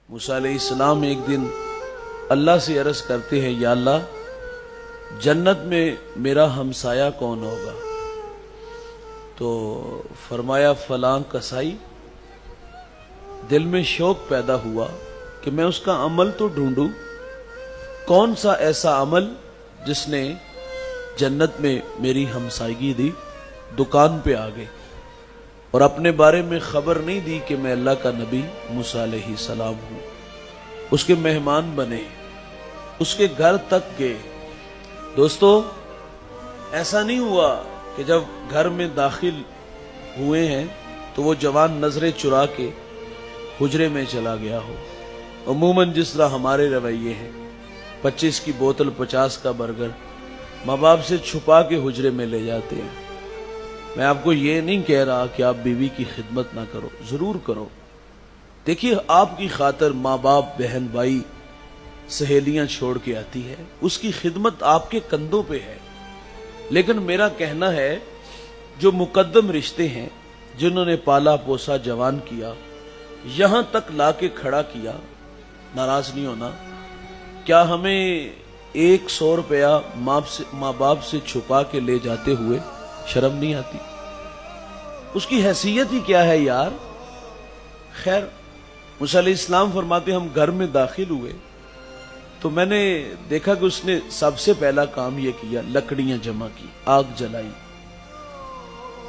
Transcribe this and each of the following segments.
موسیٰ علیہ السلام ایک دن اللہ سے عرض کرتے ہیں، یا اللہ جنت میں میرا ہمسایہ کون ہوگا؟ تو فرمایا فلاں کسائی۔ دل میں شوق پیدا ہوا کہ میں اس کا عمل تو ڈھونڈوں، کون سا ایسا عمل جس نے جنت میں میری ہمسائیگی دی۔ دکان پہ آ گئے اور اپنے بارے میں خبر نہیں دی کہ میں اللہ کا نبی موسیٰ علیہ السلام ہوں۔ اس کے مہمان بنے، اس کے گھر تک گئے۔ دوستو، ایسا نہیں ہوا کہ جب گھر میں داخل ہوئے ہیں تو وہ جوان نظریں چرا کے حجرے میں چلا گیا ہو۔ عموماً جس طرح ہمارے رویے ہیں، 25 کی بوتل 50 کا برگر ماں باپ سے چھپا کے حجرے میں لے جاتے ہیں۔ میں آپ کو یہ نہیں کہہ رہا کہ آپ بیوی کی خدمت نہ کرو، ضرور کرو۔ دیکھیے، آپ کی خاطر ماں باپ، بہن بھائی، سہیلیاں چھوڑ کے آتی ہے، اس کی خدمت آپ کے کندھوں پہ ہے۔ لیکن میرا کہنا ہے، جو مقدم رشتے ہیں، جنہوں نے پالا پوسا جوان کیا، یہاں تک لا کے کھڑا کیا، ناراض نہیں ہونا۔ کیا ہمیں 100 روپیہ ماں باپ سے چھپا کے لے جاتے ہوئے شرم نہیں آتی؟ اس کی حیثیت ہی کیا ہے یار۔ خیر، موسیٰ علیہ السلام فرماتے ہم گھر میں داخل ہوئے تو میں نے دیکھا کہ اس نے سب سے پہلا کام یہ کیا، لکڑیاں جمع کی، آگ جلائی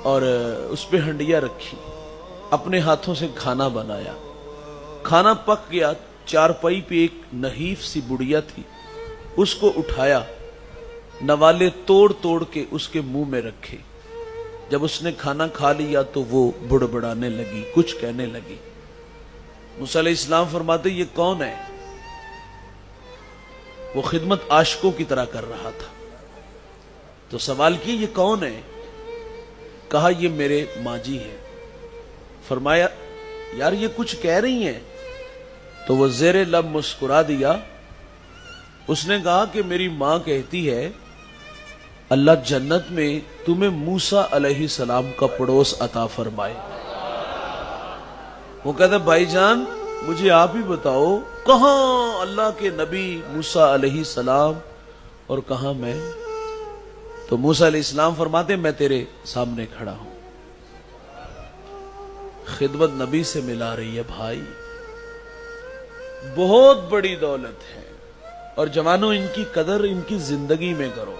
اور اس پہ ہنڈیاں رکھی، اپنے ہاتھوں سے کھانا بنایا۔ کھانا پک گیا، چارپائی پہ ایک نحیف سی بڑیا تھی، اس کو اٹھایا، نوالے توڑ توڑ کے اس کے منہ میں رکھے۔ جب اس نے کھانا کھا لیا تو وہ بڑبڑانے لگی، کچھ کہنے لگی۔ موسیٰ علیہ السلام فرماتے یہ کون ہے؟ وہ خدمت عاشقوں کی طرح کر رہا تھا۔ تو سوال کیا یہ کون ہے؟ کہا یہ میرے ماں جی ہیں۔ فرمایا یار یہ کچھ کہہ رہی ہیں؟ تو وہ زیر لب مسکرا دیا۔ اس نے کہا کہ میری ماں کہتی ہے اللہ جنت میں تمہیں موسیٰ علیہ السلام کا پڑوس عطا فرمائے۔ وہ کہتا بھائی جان مجھے آپ ہی بتاؤ، کہاں اللہ کے نبی موسیٰ علیہ السلام اور کہاں میں؟ تو موسیٰ علیہ السلام فرماتے میں تیرے سامنے کھڑا ہوں۔ خدمت نبی سے ملا رہی ہے بھائی، بہت بڑی دولت ہے۔ اور جوانوں، ان کی قدر ان کی زندگی میں کرو۔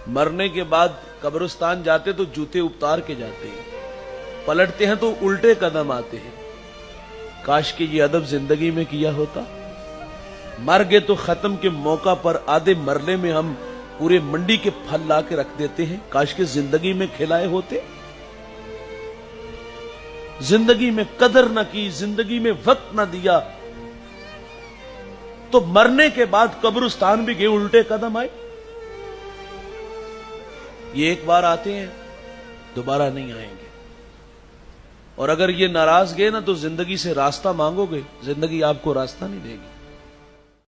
مرنے کے بعد قبرستان جاتے تو جوتے اتار کے جاتے ہیں، پلٹتے ہیں تو الٹے قدم آتے ہیں۔ کاش کہ یہ ادب زندگی میں کیا ہوتا۔ مر گئے تو ختم کے موقع پر آدھے مرلے میں ہم پورے منڈی کے پھل لا کے رکھ دیتے ہیں، کاش کہ زندگی میں کھلائے ہوتے۔ زندگی میں قدر نہ کی، زندگی میں وقت نہ دیا، تو مرنے کے بعد قبرستان بھی گئے، الٹے قدم آئے۔ یہ ایک بار آتے ہیں، دوبارہ نہیں آئیں گے۔ اور اگر یہ ناراض گئے نا تو زندگی سے راستہ مانگو گے، زندگی آپ کو راستہ نہیں دے گی۔